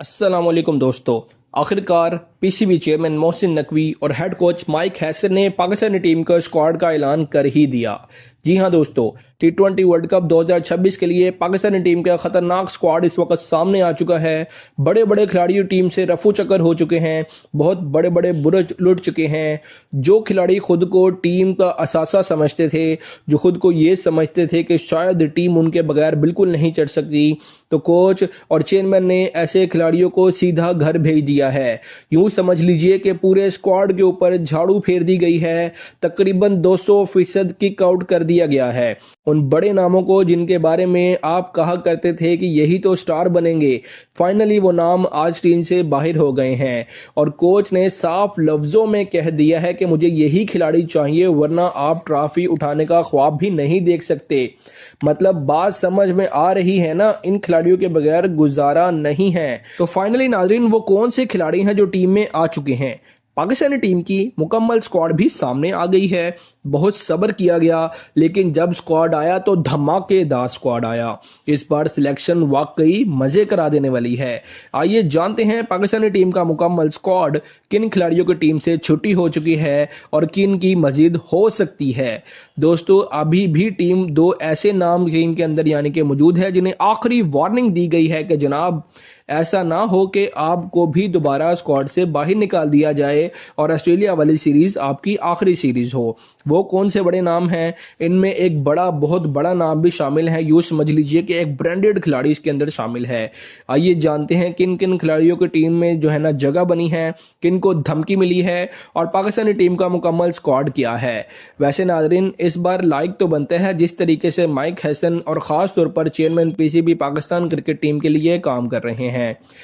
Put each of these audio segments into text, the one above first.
अस्सलाम वालेकुम दोस्तों। आखिरकार पीसीबी चेयरमैन मोहसिन नकवी और हेड कोच माइक हैसन ने पाकिस्तानी टीम का स्क्वाड का ऐलान कर ही दिया। जी हां दोस्तों, टी20 वर्ल्ड कप 2026 के लिए पाकिस्तानी टीम का खतरनाक स्क्वाड इस वक्त सामने आ चुका है। बड़े बड़े खिलाड़ी टीम से रफू चक्कर हो चुके हैं, बहुत बड़े बड़े बुरुज लुट चुके हैं। जो खिलाड़ी खुद को टीम का असासा समझते थे, जो खुद को ये समझते थे कि शायद टीम उनके बगैर बिल्कुल नहीं चढ़ सकती, तो कोच और चेयरमैन ने ऐसे खिलाड़ियों को सीधा घर भेज दिया है। यूं समझ लीजिए कि पूरे स्क्वाड के ऊपर झाड़ू फेर दी गई है। तकरीबन 200% किक आउट कर दिया गया है उन बड़े नामों को जिनके बारे में आप कहा करते थे कि यही तो स्टार बनेंगे। फाइनली वो नाम आज टीम से बाहर हो गए हैं और कोच ने साफ लफ्जों में कह दिया है कि मुझे यही खिलाड़ी चाहिए, वरना आप ट्रॉफी उठाने का ख्वाब भी नहीं देख सकते। मतलब बात समझ में आ रही है ना, इन खिलाड़ियों के बगैर गुजारा नहीं है। तो फाइनली नाजरीन, वो कौन से खिलाड़ी हैं जो टीम में आ चुके हैं? पाकिस्तानी टीम की मुकम्मल स्क्वाड भी सामने आ गई है। बहुत सब्र किया गया, लेकिन जब स्क्वाड आया तो धमाकेदार स्क्वाड आया। इस बार सिलेक्शन वाकई मजे करा देने वाली है। आइए जानते हैं पाकिस्तानी टीम का मुकम्मल स्क्वाड, किन खिलाड़ियों की टीम से छुट्टी हो चुकी है और किन की मजीद हो सकती है। दोस्तों, अभी भी टीम दो ऐसे नाम टीम के अंदर यानी कि मौजूद है जिन्हें आखिरी वार्निंग दी गई है कि जनाब ऐसा ना हो कि आपको भी दोबारा स्क्वाड से बाहर निकाल दिया जाए और ऑस्ट्रेलिया वाली सीरीज आपकी आखिरी सीरीज हो। वो कौन से बड़े नाम हैं? इनमें एक बहुत बड़ा नाम भी शामिल है। यूं समझ लीजिए कि एक ब्रांडेड खिलाड़ी इसके अंदर शामिल है। आइए जानते हैं किन किन खिलाड़ियों की टीम में जो है ना जगह बनी है, किन को धमकी मिली है और पाकिस्तानी टीम का मुकम्मल स्क्वाड क्या है। वैसे नाजरीन, इस बार लाइक तो बनता है जिस तरीके से माइक हैसन और खास तौर पर chairman PCB Pakistan cricket team के लिए काम कर रहे हैं।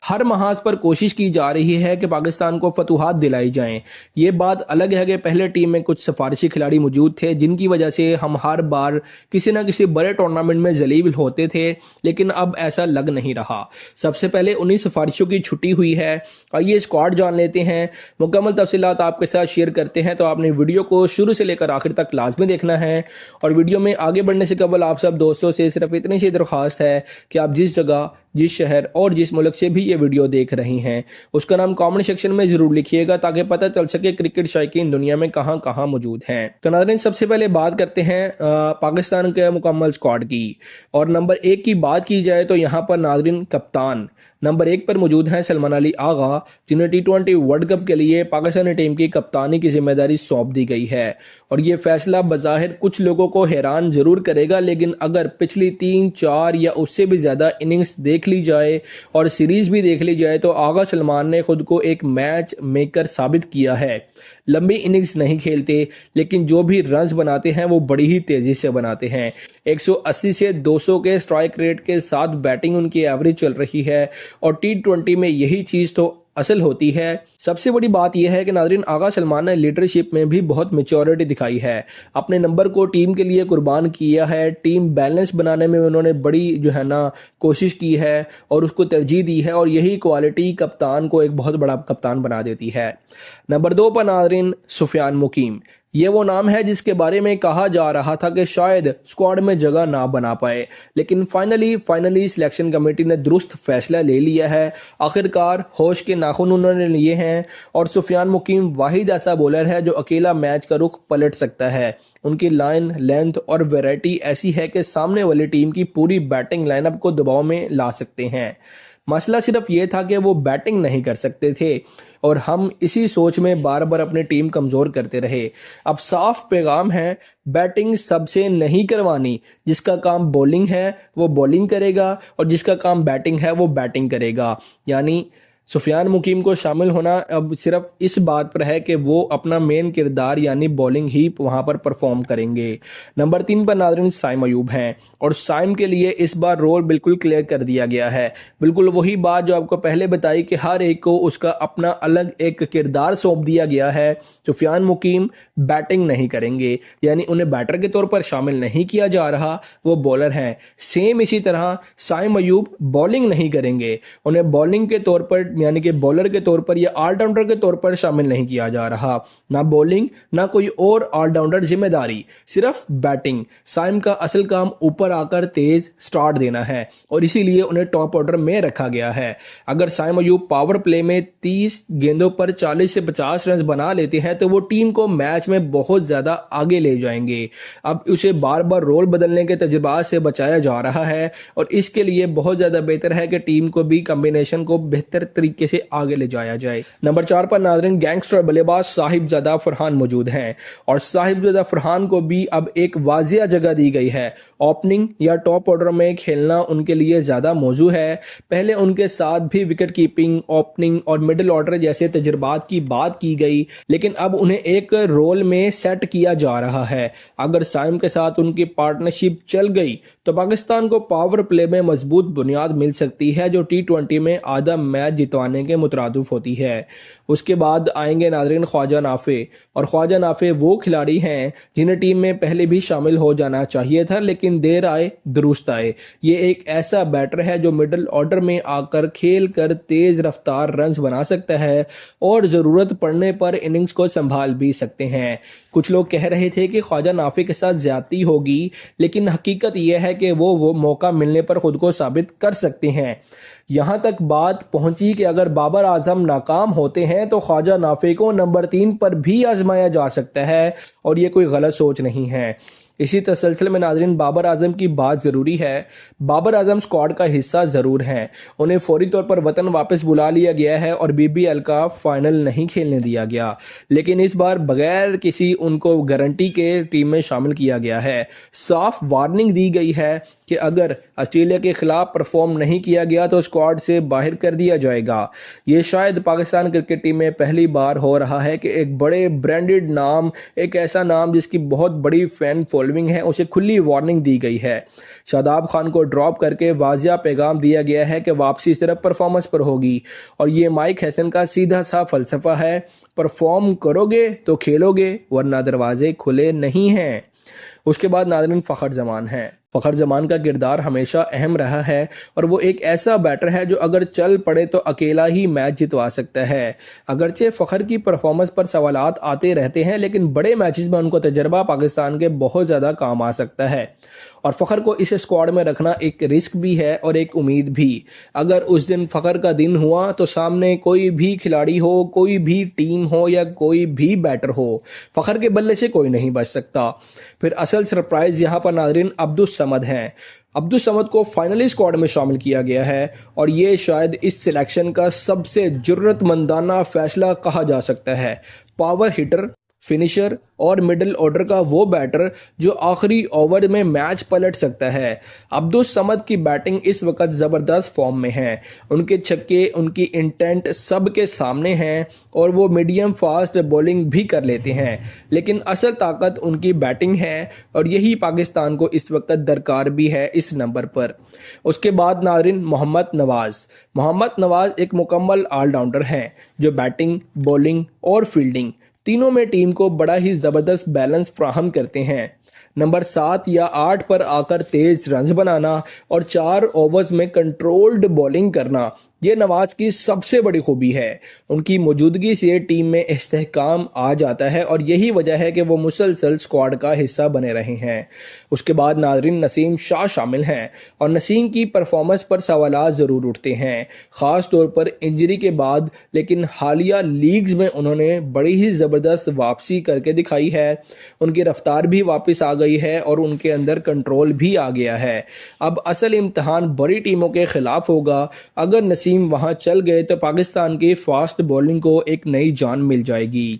हर महाज पर कोशिश की जा रही है कि पाकिस्तान को फतुहात दिलाई जाएं। ये बात अलग है कि पहले टीम में कुछ सिफारिशी खिलाड़ी मौजूद थे जिनकी वजह से हम हर बार किसी ना किसी बड़े टूर्नामेंट में जलील होते थे, लेकिन अब ऐसा लग नहीं रहा। सबसे पहले 19 सिफारिशों की छुट्टी हुई है। आइए स्क्वाड जान लेते हैं, मुकम्मल तफसीलात आपके साथ शेयर करते हैं। तो आपने वीडियो को शुरू से लेकर आखिर तक लाजमी देखना है। और वीडियो में आगे बढ़ने से कबल आप सब दोस्तों से सिर्फ इतनी सी दरख्वास्त है कि आप जिस जगह, जिस शहर और जिस मुल्क से भी ये वीडियो देख रही हैं, उसका नाम कमेंट सेक्शन में जरूर लिखिएगा ताकि पता चल सके क्रिकेट शायकीन दुनिया में कहां कहां मौजूद हैं। तो नाज़रीन, सबसे पहले बात करते हैं पाकिस्तान के मुकम्मल स्क्वाड की। और नंबर 1 की बात की जाए तो यहाँ पर नाज़रीन कप्तान नंबर 1 पर मौजूद हैं सलमान अली आगा, जिन्हें टी20 वर्ल्ड कप के लिए पाकिस्तानी टीम की कप्तानी की जिम्मेदारी सौंप दी गई है। और ये फैसला बज़ाहिर कुछ लोगों को हैरान जरूर करेगा, लेकिन अगर पिछली 3-4 या उससे भी ज़्यादा इनिंग्स देख ली जाए और सीरीज भी देख ली जाए तो आगा सलमान ने खुद को एक मैच मेकर साबित किया है। लंबी इनिंग्स नहीं खेलते, लेकिन जो भी रन्स बनाते हैं वो बड़ी ही तेजी से बनाते हैं। 180 से 200 के स्ट्राइक रेट के साथ बैटिंग उनकी एवरेज चल रही है और टी20 में यही चीज़ तो असल होती है। सबसे बड़ी बात यह है कि नाज़रीन, आगा सलमान ने लीडरशिप में भी बहुत मैच्योरिटी दिखाई है। अपने नंबर को टीम के लिए कुर्बान किया है। टीम बैलेंस बनाने में उन्होंने बड़ी जो है ना कोशिश की है और उसको तरजीह दी है, और यही क्वालिटी कप्तान को एक बहुत बड़ा कप्तान बना देती है। नंबर 2 पर नाज़रीन सुफियान मुकीम। ये वो नाम है जिसके बारे में कहा जा रहा था कि शायद स्क्वाड में जगह ना बना पाए, लेकिन फाइनली सिलेक्शन कमेटी ने दुरुस्त फैसला ले लिया है। आखिरकार होश के नाखून उन्होंने लिए हैं और सुफियान मुकीम वाहिद ऐसा बॉलर है जो अकेला मैच का रुख पलट सकता है। उनकी लाइन, लेंथ और वैरायटी ऐसी है कि सामने वाली टीम की पूरी बैटिंग लाइनअप को दबाव में ला सकते हैं। मसला सिर्फ ये था कि वो बैटिंग नहीं कर सकते थे और हम इसी सोच में बार बार अपनी टीम कमज़ोर करते रहे। अब साफ पैगाम है, बैटिंग सबसे नहीं करवानी। जिसका काम बॉलिंग है वो बॉलिंग करेगा और जिसका काम बैटिंग है वो बैटिंग करेगा। यानी सुफियान मुकीम को शामिल होना अब सिर्फ इस बात पर है कि वो अपना मेन किरदार यानी बॉलिंग ही वहां पर परफॉर्म करेंगे। नंबर 3 पर नाज़रीन साइम अयूब हैं और साइम के लिए इस बार रोल बिल्कुल क्लियर कर दिया गया है। बिल्कुल वही बात जो आपको पहले बताई कि हर एक को उसका अपना अलग एक किरदार सौंप दिया गया है। सुफियान मुकीम बैटिंग नहीं करेंगे, यानी उन्हें बैटर के तौर पर शामिल नहीं किया जा रहा, वो बॉलर हैं। सेम इसी तरह साइम अयूब बॉलिंग नहीं करेंगे, उन्हें बॉलिंग के तौर पर यानी कि बॉलर के तौर पर या ऑलराउंडर के तौर पर शामिल नहीं किया जा रहा। ना बॉलिंग ना कोई और ऑलराउंडर जिम्मेदारी, सिर्फ बैटिंग। साइम का असल काम ऊपर आकर तेज स्टार्ट देना है और इसीलिए उन्हें टॉप ऑर्डर में रखा गया है। अगर साइम अयूब पावर प्ले में 30 गेंदों पर 40 से 50 रन बना लेते हैं तो वो टीम को मैच में बहुत ज्यादा आगे ले जाएंगे। अब उसे बार बार रोल बदलने के तजुर्बा से बचाया जा रहा है और इसके लिए बहुत ज्यादा बेहतर है कि टीम को भी कॉम्बिनेशन को बेहतर तरीके से आगे ले जाया जाए। नंबर 4 पर नाज़रीन गैंगस्टर बल्लेबाज साहिबजादा फरहान मौजूद हैं और साहिबजादा फरहान को भी अब एक वाजिया जगह दी गई है। ओपनिंग या टॉप ऑर्डर में खेलना उनके लिए ज्यादा मौजू है। पहले उनके साथ भी विकेट कीपिंग, ओपनिंग और मिडिल ऑर्डर जैसे तजुर्बात की बात की गई, लेकिन अब उन्हें एक रोल में सेट किया जा रहा है। अगर साइम के साथ उनकी पार्टनरशिप चल गई तो पाकिस्तान को पावर प्ले में मजबूत बुनियाद मिल सकती है जो T20 में आधा मैच जितवाने के मुतरादिफ होती है। उसके बाद आएंगे नाज़रीन ख्वाजा नाफे, और ख्वाजा नाफे वो खिलाड़ी हैं जिन्हें टीम में पहले भी शामिल हो जाना चाहिए था, लेकिन देर आए दुरुस्त आए। ये एक ऐसा बैटर है जो मिडिल ऑर्डर में आकर खेल कर तेज रफ्तार रन बना सकता है और ज़रूरत पड़ने पर इनिंग्स को संभाल भी सकते हैं। कुछ लोग कह रहे थे कि ख्वाजा नाफे के साथ ज्यादती होगी, लेकिन हकीकत यह है कि वो मौका मिलने पर खुद को साबित कर सकते हैं। यहां तक बात पहुंची कि अगर बाबर आजम नाकाम होते हैं तो ख्वाजा नाफे को नंबर 3 पर भी आजमाया जा सकता है और ये कोई गलत सोच नहीं है। इसी तसलसल में नाज़रीन बाबर आजम की बात ज़रूरी है। बाबर आजम स्क्वाड का हिस्सा ज़रूर हैं, उन्हें फौरी तौर पर वतन वापस बुला लिया गया है और BBL का फाइनल नहीं खेलने दिया गया, लेकिन इस बार बगैर किसी उनको गारंटी के टीम में शामिल किया गया है। साफ वार्निंग दी गई है कि अगर ऑस्ट्रेलिया के खिलाफ परफॉर्म नहीं किया गया तो स्क्वाड से बाहर कर दिया जाएगा। ये शायद पाकिस्तान क्रिकेट टीम में पहली बार हो रहा है कि एक बड़े ब्रांडेड नाम, एक ऐसा नाम जिसकी बहुत बड़ी फैन फॉलोइंग है, उसे खुली वार्निंग दी गई है। शादाब खान को ड्रॉप करके वाजिया पैगाम दिया गया है कि वापसी सिर्फ परफॉर्मेंस पर होगी और ये माइक हैसन का सीधा सा फलसफा है, परफॉर्म करोगे तो खेलोगे वरना दरवाजे खुले नहीं हैं। उसके बाद नाज़रीन फ़खर जमान है। फ़खर जमान का किरदार हमेशा अहम रहा है और वो एक ऐसा बैटर है जो अगर चल पड़े तो अकेला ही मैच जितवा सकता है। अगरचे फ़खर की परफॉर्मेंस पर सवालात आते रहते हैं, लेकिन बड़े मैचेस में उनको तजर्बा पाकिस्तान के बहुत ज़्यादा काम आ सकता है और फ़खर को इस स्क्वाड में रखना एक रिस्क भी है और एक उम्मीद भी। अगर उस दिन फ़खर का दिन हुआ तो सामने कोई भी खिलाड़ी हो, कोई भी टीम हो या कोई भी बैटर हो, फ़खर के बल्ले से कोई नहीं बच सकता। फिर असल सरप्राइज यहाँ पर नाज़रीन अब्दुस समद हैं। अब्दुस समद को फाइनली स्क्वाड में शामिल किया गया है और ये शायद इस सिलेक्शन का सबसे जुर्रतमंदाना फैसला कहा जा सकता है। पावर हिटर, फिनिशर और मिडिल ऑर्डर का वो बैटर जो आखिरी ओवर में मैच पलट सकता है। अब्दुस समद की बैटिंग इस वक्त ज़बरदस्त फॉर्म में है। उनके छक्के, उनकी इंटेंट सब के सामने हैं और वो मीडियम फास्ट बॉलिंग भी कर लेते हैं, लेकिन असल ताकत उनकी बैटिंग है और यही पाकिस्तान को इस वक्त दरकार भी है इस नंबर पर। उसके बाद नाज़रीन मोहम्मद नवाज एक मुकम्मल ऑलराउंडर हैं जो बैटिंग, बॉलिंग और फील्डिंग तीनों में टीम को बड़ा ही ज़बरदस्त बैलेंस फ्राहम करते हैं। नंबर 7 या 8 पर आकर तेज रन्स बनाना और 4 ओवर्स में कंट्रोल्ड बॉलिंग करना, ये नवाज की सबसे बड़ी खूबी है। उनकी मौजूदगी से टीम में इस्तेहकाम आ जाता है और यही वजह है कि वो मुसलसल स्क्वाड का हिस्सा बने रहे हैं। उसके बाद नाज़रीन नसीम शाह शामिल हैं और नसीम की परफॉर्मेंस पर सवालात ज़रूर उठते हैं, ख़ास तौर पर इंजरी के बाद, लेकिन हालिया लीग्स में उन्होंने बड़ी ही ज़बरदस्त वापसी करके दिखाई है। उनकी रफ्तार भी वापस आ गई है और उनके अंदर कंट्रोल भी आ गया है। अब असल इम्तहान बड़ी टीमों के खिलाफ होगा। अगर नसीम वहां चल गए तो पाकिस्तान की फास्ट बॉलिंग को एक नई जान मिल जाएगी।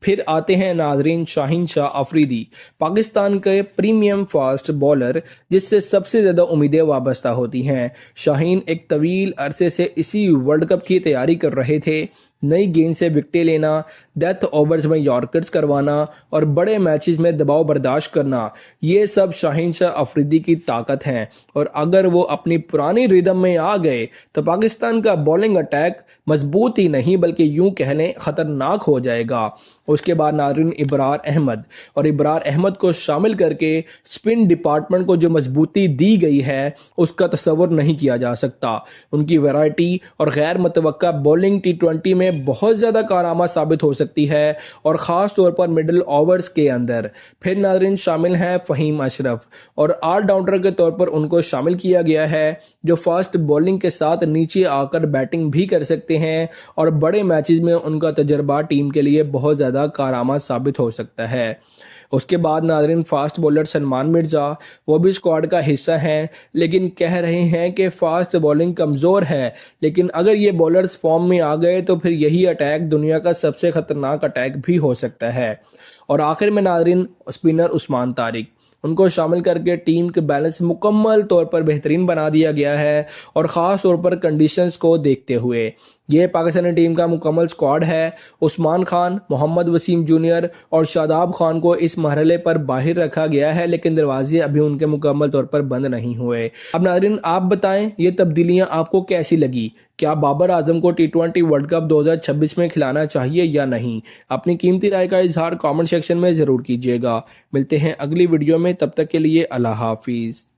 फिर आते हैं नाजरीन शाहीन शाह अफरीदी, पाकिस्तान के प्रीमियम फास्ट बॉलर जिससे सबसे ज़्यादा उम्मीदें वाबस्ता होती हैं। शाहीन एक तवील अरसे से इसी वर्ल्ड कप की तैयारी कर रहे थे नई गेंद से विकेटें लेना, डेथ ओवर्स में यॉर्कर्स करवाना और बड़े मैचेस में दबाव बर्दाश्त करना, ये सब शाहीन शाह अफरीदी की ताकत हैं। और अगर वो अपनी पुरानी रिदम में आ गए तो पाकिस्तान का बॉलिंग अटैक मजबूत ही नहीं बल्कि यूं कह लें खतरनाक हो जाएगा। उसके बाद नाज़रीन इब्रार अहमद को शामिल करके स्पिन डिपार्टमेंट को जो मजबूती दी गई है उसका तस्वर नहीं किया जा सकता। उनकी वैरायटी और गैर मुतवक्का बॉलिंग T20 में बहुत ज़्यादा कारआमद साबित हो सकती है और ख़ास तौर पर मिडिल ओवर्स के अंदर। फिर नाज़रीन शामिल हैं फ़हीम अशरफ और ऑलराउंडर के तौर पर उनको शामिल किया गया है जो फास्ट बॉलिंग के साथ नीचे आकर बैटिंग भी कर सकते हैं और बड़े मैचेस में उनका तजर्बा टीम के लिए बहुत ज़्यादा कारआमद साबित हो सकता है। उसके बाद नाज़रीन फास्ट बॉलर सलमान मिर्ज़ा, वो भी स्क्वाड का हिस्सा हैं, लेकिन कह रहे हैं कि फास्ट बॉलिंग कमज़ोर है। लेकिन अगर ये बॉलर्स फॉर्म में आ गए तो फिर यही अटैक दुनिया का सबसे ख़तरनाक अटैक भी हो सकता है। और आखिर में नाज़रीन स्पिनर उस्मान तारिक, उनको शामिल करके टीम के बैलेंस मुकम्मल तौर पर बेहतरीन बना दिया गया है और ख़ास तौर पर कंडीशंस को देखते हुए। ये पाकिस्तानी टीम का मुकम्मल स्क्वाड है। उस्मान खान, मोहम्मद वसीम जूनियर और शादाब खान को इस मरहले पर बाहर रखा गया है, लेकिन दरवाजे अभी उनके मुकम्मल तौर पर बंद नहीं हुए। अब नाज़रीन आप बताएं ये तब्दीलियां आपको कैसी लगी? क्या बाबर आजम को T20 वर्ल्ड कप 2026 में खिलाना चाहिए या नहीं? अपनी कीमती राय का इजहार कमेंट सेक्शन में ज़रूर कीजिएगा। मिलते हैं अगली वीडियो में, तब तक के लिए अल्लाह हाफिज़।